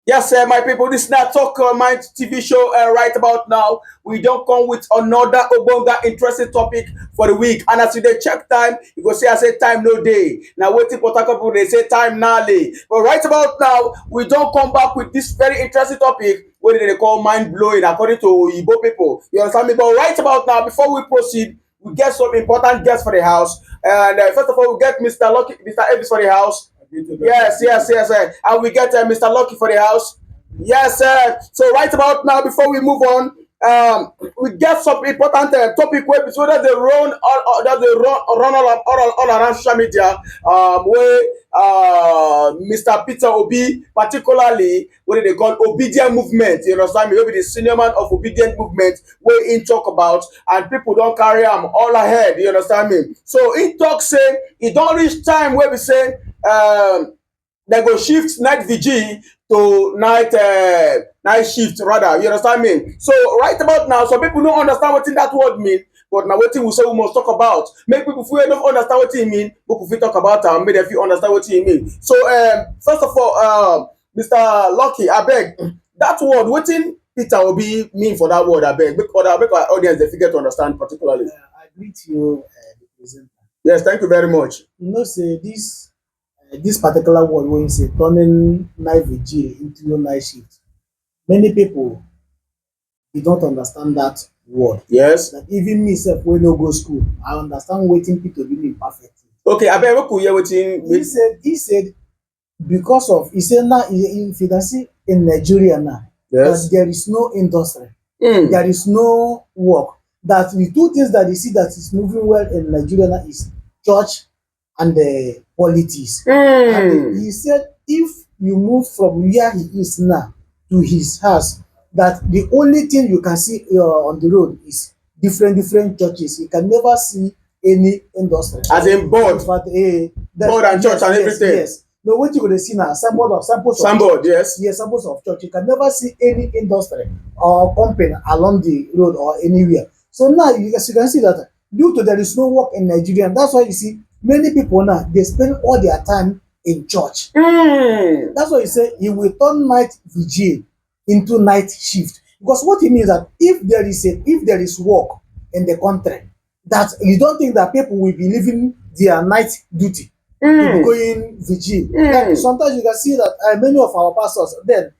Yes, my people, this is not Talk Mind TV show right about now. We don't come with another Obonga interesting topic for the week. And as you dey check time, you go say I say time no day. Now waiting for people they say time now lay. But right about now, we don't come back with this very interesting topic what they call mind blowing according to Igbo people. You understand me? But right about now, before we proceed, we get some important guests for the house. And first of all, we get Mr. Lucky, Mr. Elvis for the house. Yes. And we get Mr. Lucky for the house. Yes, sir. So right about now, before we move on, we get some important topic where so that they run all around social media. Where Mr. Peter Obi, particularly what they call obedient movement. You understand me? Maybe the senior man of obedient movement where in talk about and people don't carry them all ahead. You understand me? So in talk say it don't reach time where we say they go shift night vigil to night shift rather. You understand me? So right about now, some people don't understand what in that word mean. But now what we say we must talk about. Make people feel don't understand what it mean, but if we talk about and make them feel understand what it mean. So first of all, Mr. Lucky, I beg that word, what in Peter Obi mean for that word, I beg. Make our audience they forget to understand particularly. I greet you, the presenter. Yes, thank you very much. You know, say this particular word when you say turning night vigil into night shift. Many people they don't understand that word. Yes. That even me self when no go school, I understand waiting people to mean perfectly. Okay, I beg we could hear what in He said because of he said now if you can see in Nigeria now yes. that there is no industry, Mm. there is no work. That the two things that they see that is moving well in Nigeria now is church and the politics. And Mm. he said if you move from where he is now to his house, that the only thing you can see on the road is different churches. You can never see any industry. As in board. In fact, Board and church and everything. Yes. No, what you gonna see now? Samples of Sandboard, yes. yes, samples of church. You can never see any industry or company along the road or anywhere. So now you can see that due to there is no work in Nigeria, that's why you see many people now they spend all their time in church. Mm. That's why you say he will turn night vigil into night shift. Because what it means that if there is work in the country, that you don't think that people will be leaving their night duty to be going vigil. Like sometimes you can see that many of our pastors then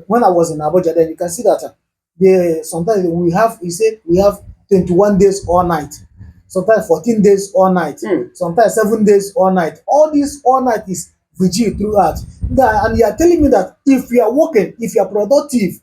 when I was in Abuja, then you can see that they sometimes we have he said we have 21 days all night, sometimes 14 days all night, sometimes 7 days all night. All this all night is vigil throughout. And you are telling me that if you are working, if you are productive,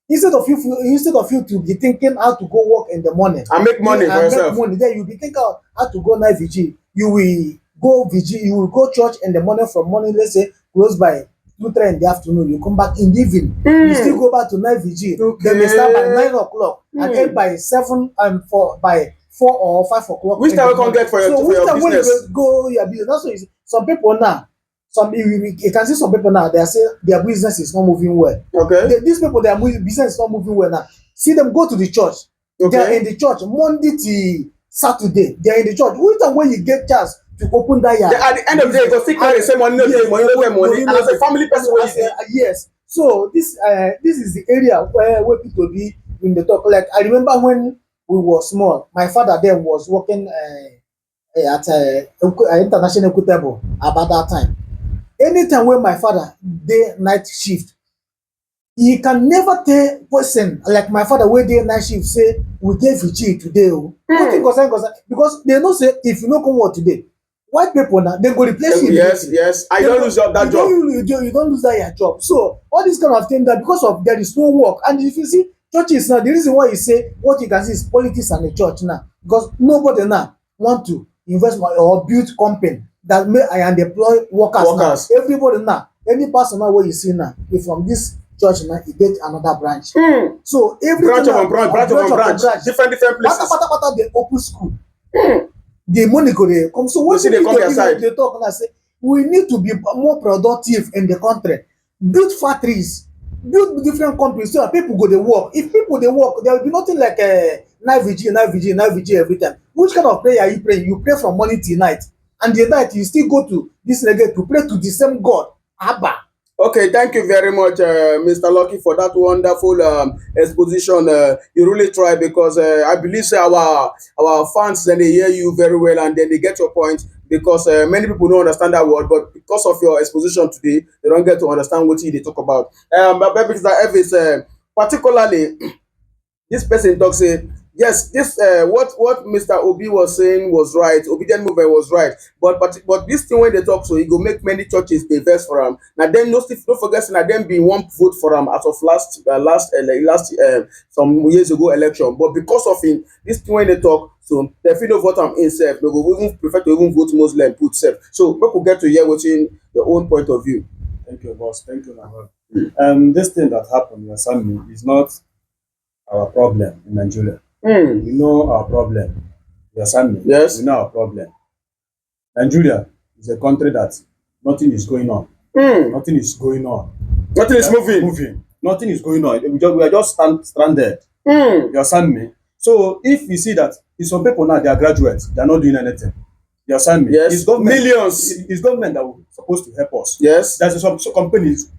instead of you to be thinking how to go work in the morning And make money for yourself. then you'll be thinking how to go night vigil. You will go vigil, you will go church in the morning from morning, let's say close by 2, 3 in the afternoon. You come back in the evening. You still go back to night vigil. Okay. Then they start by 9 o'clock and end by 7 and by 4 or 5 o'clock. Which time we can get for your which time when business? you go your business? That's why some people now. You can see some people now. They are saying their business is not moving well. Okay. These people, their business is not moving well now. See them go to the church. They are Okay. in the church Monday to Saturday. They are in the church. Which time when you get chance to open that yard? At the end of the day, you go still carry the same money, no get money, no get money. And as a family person, what you Yes. So this is the area where people be in the talk. Like I remember when we were small, my father then was working at international equitable about that time. Anytime when my father day night shift, he can never tell person like my father wey dey night shift say we dey vigil today o. Wetin concern because they know say if you no come work today, white people na dem go replace you. yes. I don't lose that job. You don lose that your job. So all this kind of thing that because of there is no work, and if you see churches now, the reason why you say what you can see is politics and the church now, because nobody now want to invest money or build company that may and employ workers. Now. Everybody now, any person now wey you see now, if from this church now, e get another branch. So everything branch of branch, different places. Pata dey open school. The money go dey come. So what see they come their side. They talk now say we need to be more productive in the country, build factories, build different companies so that people go dey work. If people dey work, there will be nothing like night vigil every time. Which kind of prayer you pray? You pray from morning till night, and the night you still go to this reggae to pray to the same God, Abba. Okay, thank you very much, Mr. Lucky, for that wonderful exposition. You really try because I believe say our fans then they hear you very well and then they get your point because many people don't understand that word, but because of your exposition today, they don't get to understand what they talk about. But Mr. Evis, particularly this person talk say yes this what Mr. Obi was saying was right, obedient movement was right, but this thing when they talk so e go make many churches dey vex for am na dem no still no forget say na dem bin wan vote for am as of last some years ago election, but because of him this thing when they talk so dem fit no vote am in sef, they go even prefer to even vote Muslim put sef. So make we get to hear wetin your own point of view. Thank you, boss. Thank you, Nahal. This thing that happened, your son, is not our problem in Nigeria. Mm. We know our problem. Your son, Yes. we know our problem. Nigeria is a country that nothing is going on. Mm. Nothing is going on. Nothing is moving. Moving. Nothing is going on. We are just stranded. Mm. You understand me? So if you see that some people now they are graduates, they are not doing anything. You understand me? Yes. It's government, Millions. it's government that was supposed to help us. Yes. There's some companies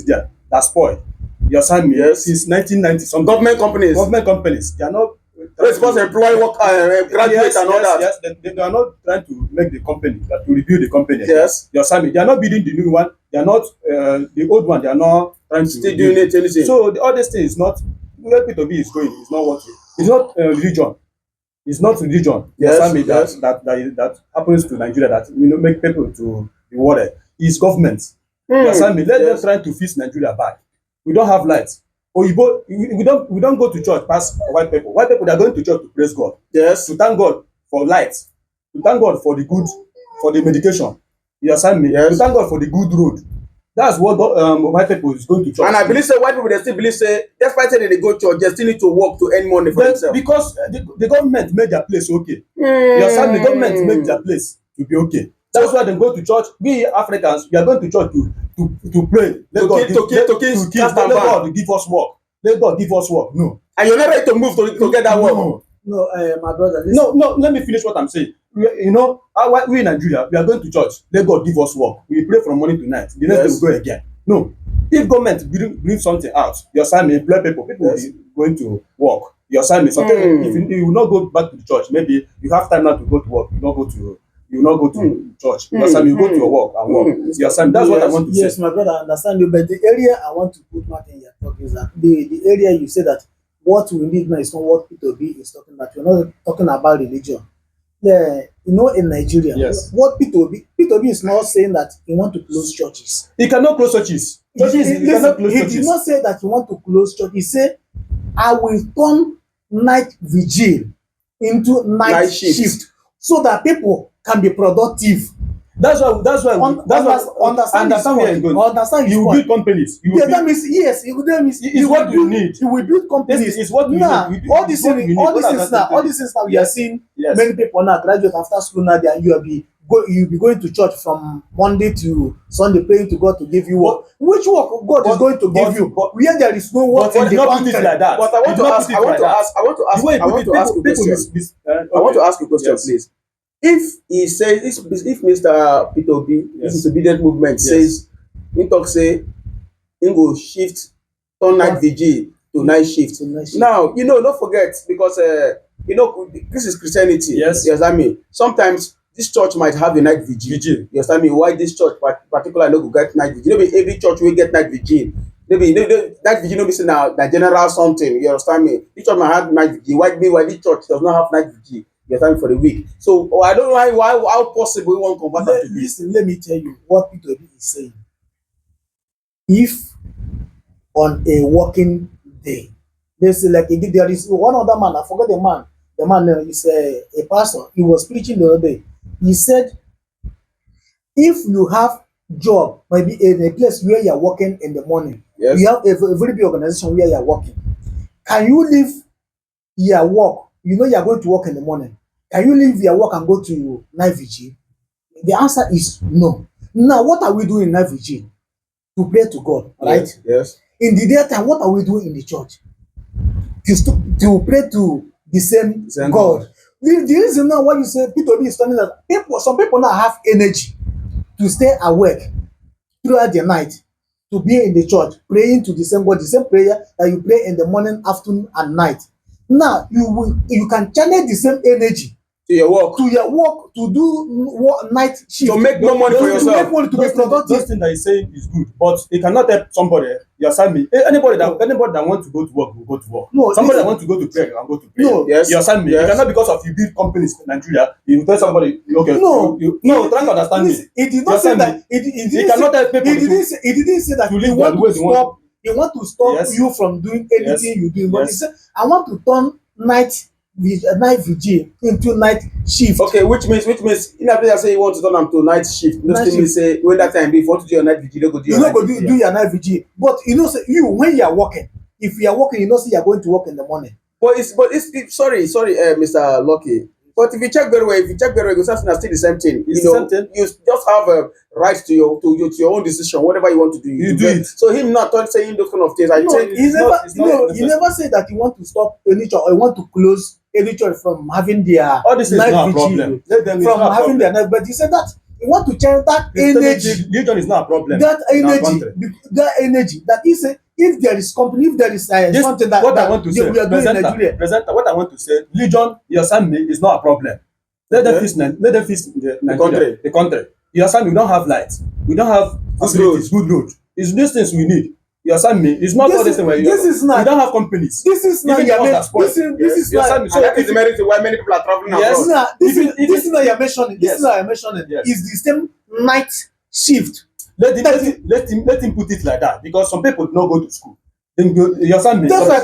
there that spoil. You understand me? Yes. Since 1990, some Government companies. they are not They're supposed to employ work graduates and all that. Yes, they are not trying to make the company, to rebuild the company. Yes. You understand me? They are not building the new one. They are not the old one. They are not trying to Still doing it anything. So all this thing is not where Peter Obi is going. It's not what it's not religion. It's not religion. You Yes, understand me? yes. That happens to Nigeria that make people to be worried. It's government. You Mm. understand me? Let Yes. them try to fix Nigeria back. We don't have lights. Oyibo, we don't go to church past white people. White people they are going to church to praise God, Yes. to thank God for light, to thank God for the good, for the medication. You understand me? Yes. To thank God for the good road. That's what white people is going to church. And I believe say white people they still believe say despite saying they go church, they still need to work to earn money for Then, themselves. because the government made their place okay. Mm. You understand? The government make their place to be okay. That's why they go to church. We Africans, we are going to church to pray. Let God let God give us work. Let God give us work. No. And you're not ready to move to get that work. No. No, my brother. Listen. No, let me finish what I'm saying. You know, we in Nigeria, we are going to church. Let God give us work. We pray from morning to night. The next Yes. day we go again. No. If government bring something out, you understand me, employ people Yes. will be going to work. You understand me? Sometimes if you will not go back to the church, maybe you have time now to go to work. You will not go to church. You understand me? You go to your work and work. You understand me? That's what I want to say. Yes, my brother, I understand you. But the area I want to put my in your talk is that the area you say that what we need now is not what Peter B is talking about. We're not talking about religion. Yeah, in Nigeria, Yes. what Peter B is not saying that he want to close churches. He cannot close churches. He Cannot close did churches. not say that he want to close church. He said, I will turn night vigil into night shift so that people can be productive. That's why Understand where you're going. Understand his You will point. build companies. You will Yeah, build- that means yes. That means It's what you need. You will build companies. This is what we Now, need. all these What we need. things, What are the all things? these things now we are seeing. Yes. Many people now graduate after school now. You'll be going to church from Monday to Sunday praying to God to give you work. Which work God is going to give you? Where there is no work But in he the did not put it country. like that. But I want to ask you a question. I want to ask you a question, please. If Mr. Peter Obi, this Yes. is obedient movement, Yes. says he talk say he go shift turn night vigil to night shift. Now, don't forget because this is Christianity. Yes. You understand me? Sometimes this church might have a night vigil. You understand me? Why this church particularly no go get night vigil? Maybe every church will get night vigil. Maybe night vigil no be say na general something. You understand me? This church might have night vigil. Why this church does not have night vigil? You understand me, for the week. So I don't know how possible we want to convert that to this. Listen, let me tell you what Peter Obi is saying. If on a working day, there is one other man, I forget the man. The man is a pastor. He was preaching the other day. He said, if you have job, maybe in a place where you are working in the morning, Yes. you have a very big organization where you are working. Can you leave your work? You know you are going to work in the morning. Can you leave your work and go to night vigil? The answer is no. Now, what are we doing in night vigil? To pray to God, right? Yes. In the daytime, what are we doing in the church? To pray to the same God. The reason now why you say Peter Obi is telling that some people now have energy to stay awake throughout the night to be in the church praying to the same God, the same prayer that you pray in the morning, afternoon, and night. Now you can channel the same energy to your work, to do night shift, to make more money for yourself, to make money, to be productive. Those things that he's saying is good, but it cannot help somebody. You understand me? Anybody that want to go to work will go to work. No, somebody that want to go to prayer can go to prayer. No, yes, you understand me? yes. It cannot, because of you build companies in Nigeria, you tell somebody, okay, no, try to understand me. It did not say that. It cannot help people. It didn't say that he want to stop Yes. you from doing anything Yes. you do. But he Yes. said, I want to turn night vigil into night shift. Okay, which means in a place say you want to turn them to night shift. No still mean say when that time be, if you want to do your night vigil, you go do You your no night go vigil. do your night vigil. But you know, say you when you are working, if you are working, you know, say you are going to work in the morning. But it's sorry, Mr. Lucky. But if you check very well, you go something that's still the same thing. It's you know, the same thing. you just have a right to your own decision, whatever you want to do. You do it. So him not saying those kind of things. I No, think he never said that you want to stop any church or you want to close any church from having their All this is night not a vigil, problem. Let them, from having their night. But he said that you want to change that energy. Religion is not a problem. That in our energy, country. that he said, if there is company, if there is something that, what I want to say, we are doing in Nigeria. presenter, what I want to say, religion, you understand me, is not a problem. Let them fix Nigeria, the country. You understand me? We don't have lights. We don't have facilities, good road. It's these things we need. You understand me? It's not all this thing where we don't have companies. This is not your mentioning. This is not. So that is the merit why many people are traveling abroad. This is not your mentioning. This is not your mentioning. It's the same night shift. Let him put it like that, because some people don't go to school. You understand me? That's why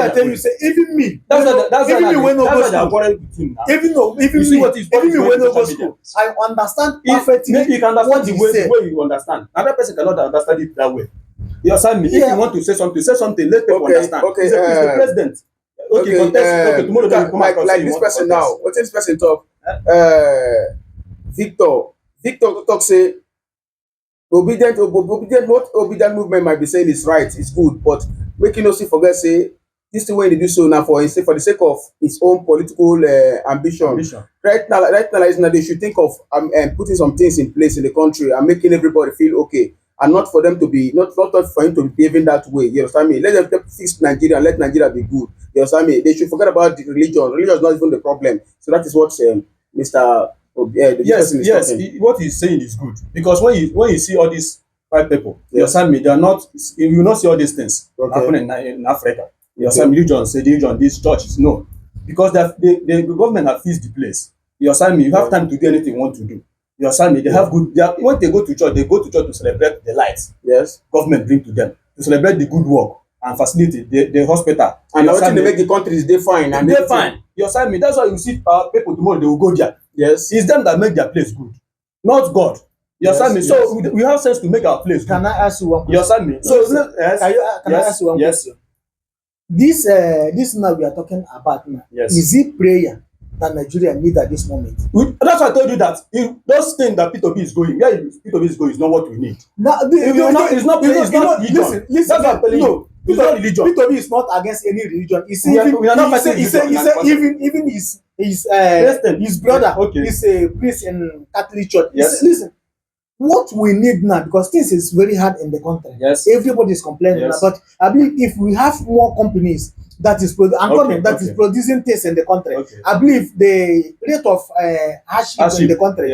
I tell you, say even me. Even me when no go school. Even me when no go school. I understand perfectly. Maybe you can understand the way you understand. Another person cannot understand it that way. You understand me? If you want to say something, let people understand. Okay, He's the president. Okay, tomorrow they will come across. Like this person now. What this person talk? Victor talk say obedient movement might be saying is right, it's good, but make you no see forget say this thing wey dey do so now for the sake of his own political ambition. Right now they should think of putting some things in place in the country and making everybody feel okay, and not for them to be not for him to be behaving that way. You understand me? Let them fix Nigeria and let Nigeria be good. You understand me? They should forget about the religion. Religion is not even the problem. So that is what Mr. Yes. What he's saying is good, because when you see all these white people, you understand me, they are not. You will not see all these things happening in Africa. You understand me? Religion, these churches, no, because the government have fixed the place. You understand me? You have time to do anything you want to do. You understand me? They have good. When they go to church to celebrate the lights. Yes, government bring to them to celebrate the good work and facility, the hospital. And now they make the countries they fine and they fine. You understand me? That's why you see people tomorrow they will go there. Yes, it's them that make their place good, not God. You understand me? So we have sense to make our place good. Can I ask you one question? You understand me? So can I ask you one question? This now we are talking about now. Yes. Is it prayer that Nigeria need at this moment? That's why I told you that those things that Peter Obi is going, where Peter Obi is going, is not what we need. Now, it's not religion. Listen, that's what I'm telling you. It's not religion. Peter Obi is not against any religion. He said even his brother is a priest in Catholic Church. Yes. Listen, what we need now, because things is very hard in the country. Yes. Everybody is complaining now, but I believe if we have more companies that is producing things in the country, I believe the rate of hardship in the country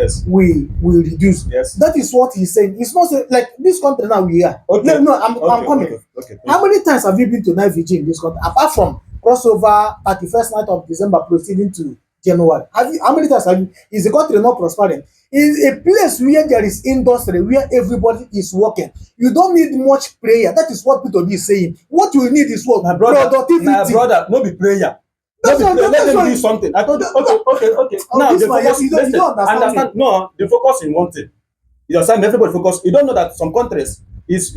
will reduce. Yes. That is what he's saying. It's not like this country now we are. I'm coming. How many times have you been to night vigil in this country apart from crossover 31st night of December proceeding to January? How many times have you? Is the country not prospering? Is a place where there is industry, where everybody is working. You don't need much prayer. That is what Peter Obi is saying. What you need is what? Productivity. My brother, no be prayer. Let them do something. I told you. Okay. Now they focus. You don't understand. No, they focus in one thing. You understand? Everybody focus. You don't know that some countries is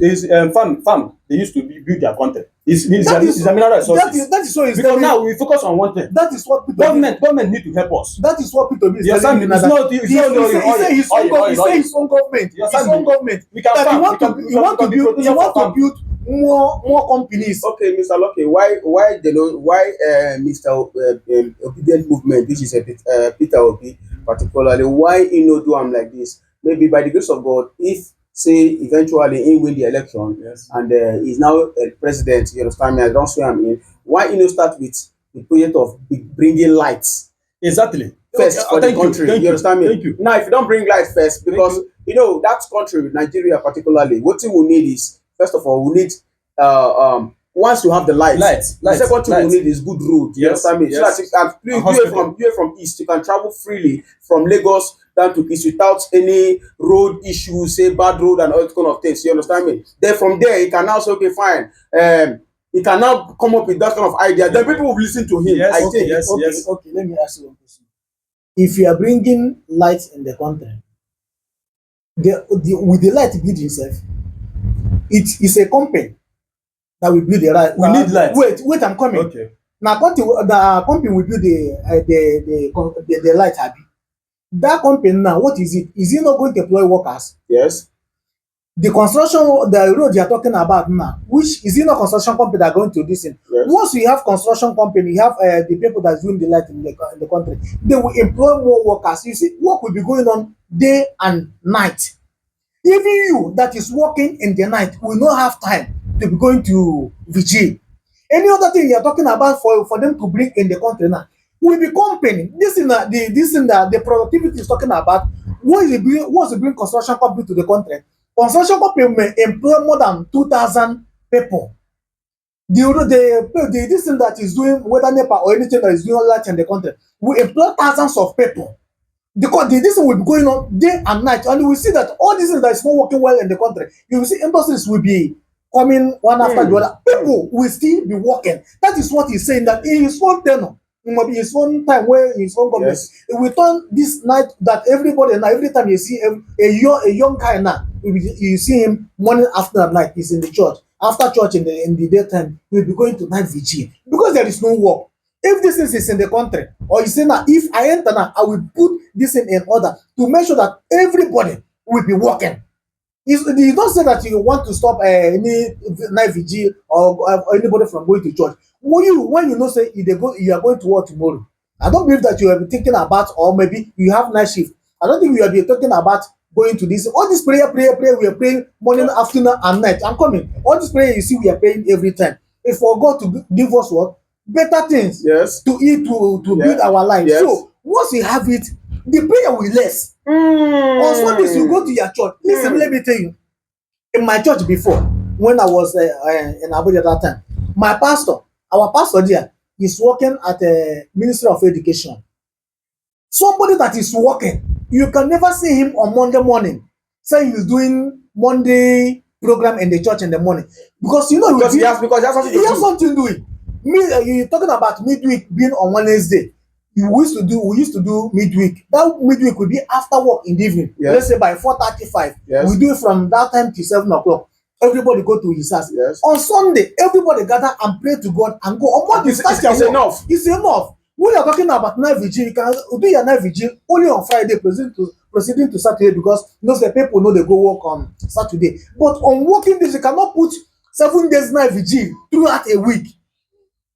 farm. They used to build their country. It's a mineral resources. That is what is because now we focus on one thing. That is what government need to help us. That is what Peter Obi is telling me. He say his own government. His own government. He want to build more companies. Okay, Mr. Lucky, why Mr. Obedient Movement, which is Peter Obi particularly, why he no do am like this? Maybe by the grace of God, if say eventually he win the election, Yes. and he's now a president. You understand me? I don't swear I'm in. Why you know start with the project of bringing lights Exactly. first Okay, for the thank country? thank You understand me? Thank you. Now, if you don't bring lights first, because that country, Nigeria particularly, what we need is, first of all, we need once you have the lights, the second thing we need is good road. You Yes, understand me? So that you can, please, you from east, you can travel freely from Lagos down to east without any road issues, say bad road and all that kind of things. You understand me? Then from there, you can now say, okay, fine. He can now come up with that kind of idea. Then people will listen to him. Yes, I think. Okay, let me ask you one question. If you are bringing light in the country, with the light build itself, it is a company that will build the light. We need light. Wait, I'm coming. Okay. Now, the company will build the light. Abi. That company now, what is it? Is it not going to employ workers? Yes. The construction, the road you are talking about now, which is it not construction company that are going to this thing? Yes. Once you have construction company, you have the people that's doing the light in the country, they will employ more workers. You see, work will be going on day and night. Even you that is working in the night will not have time to be going to vigil. Any other thing you are talking about for them to bring in the country now will be company. This thing that the productivity is talking about. Once you bring construction company to the country, construction company may employ more than 2,000 people. The this thing that is doing whether NEPA or anything that is doing light in the country will employ thousands of people. Because this thing will be going on day and night, and you will see that all these things that is not working well in the country, you will see industries will be coming one after the other. People will still be working. That is what he's saying, that in his own tenure, it might be his own time where his own government, it will turn this night that everybody now, every time you see a young guy now, you see him morning, afternoon, and night, he's in the church. After church in the daytime, he will be going to night vigil because there is no work. If this thing is in the country, or you say now, if I enter now, I will put this thing in order to make sure that everybody will be working. You don't say that you want to stop any night vigil or anybody from going to church. When you know say you are going to work tomorrow, I don't believe that you will be thinking about, or maybe you have night shift. I don't think you will be talking about going to this. All this prayer. We are praying morning, afternoon, and night. I'm coming. All this prayer you see, we are praying every time. If for God to give us what? Better things to eat to build our life. So once you have it, the prayer will less. On Sundays you go to your church. Listen, let me tell you, in my church before, when I was in Abuja at that time, our pastor there is working at the Ministry of Education. Somebody that is working, you can never see him on Monday morning saying he's doing Monday program in the church in the morning, because he has something doing. You're talking about midweek being on Wednesday. We used to do midweek. That midweek will be after work in the evening. Let's say by 4:35. We do it from that time to 7 o'clock. Everybody go to his house. On Sunday, everybody gather and pray to God and go. On Monday, it's enough. It's enough. When you're talking about night vigil, you can do your night vigil only on Friday, proceeding to Saturday, because the people know they go work on Saturday. But on working days, you cannot put 7 days night vigil throughout a week.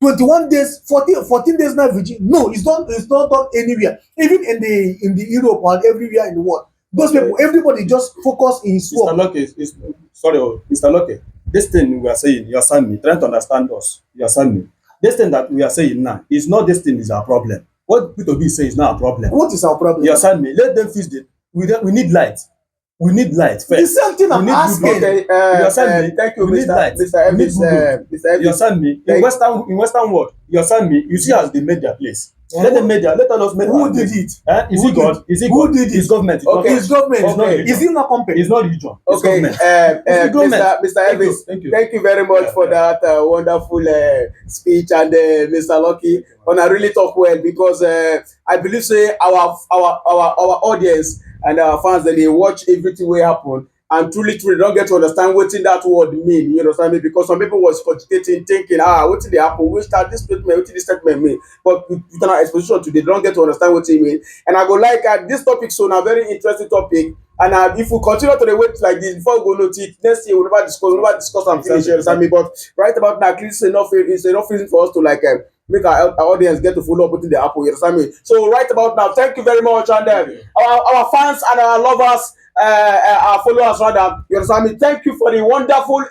21 days, 14 days night vigil. No, it's not done anywhere. Even in the Europe or everywhere in the world. Those people, everybody just focus in his work. Mr. Loke, this thing we are saying, you are me, trying to understand us. You are me. This thing that we are saying now is not, this thing is our problem. What Peter Obi say is not our problem. What is our problem? You are me. Let them fix it. We need light. We need light first. The same thing I'm asking. Okay, thank you, Mr. Evans. You understand me? In Western world, you understand me? You see as they made their place. Let us make who did it? Is it God? Is it who God? did it? It's government. Okay. It's government. Okay. Is it not company? It's not religion. It's Okay, Mr. Evans, thank you very much for that wonderful speech, and Mr. Lucky. And I really talk well, because I believe say our audience and our fans, that they watch everything will happen, and truly don't get to understand what that word mean. You understand me? Because some people was cogitating, thinking, what did they happen? Which start this statement? What did this statement mean? But with our exposition today, they don't get to understand what it mean. And I go like this topic, so now very interesting topic. And if we continue to the wait like this, before we go note it, next year we'll never discuss and finish. You understand me? But right about now, at least it's enough reason for us to make our audience get to follow up with the Apple. You understand me? So right about now, thank you very much, and our fans and our lovers our followers rather. You understand me? Thank you for the wonderful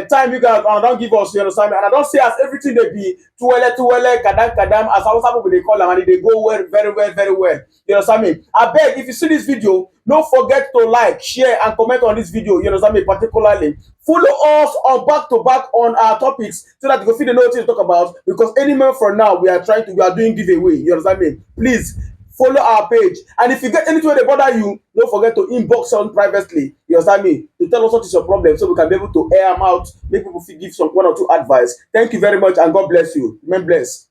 time you guys don't give us. You understand me? And I don't say as everything they be tuwele kadam kadam as how some people they call them and they go well, very well, very well. You understand me? I beg if you see this video, don't forget to like, share, and comment on this video. You understand me? Particularly, follow us on back to back on our topics so that you can feel the know what to talk about. Because any month from now, we are doing giveaway. You understand me? Please follow our page. And if you get anything that bother you, don't forget to inbox us privately. You understand me? To tell us what is your problem so we can be able to air them out, make people give some one or two advice. Thank you very much and God bless you. Remain blessed.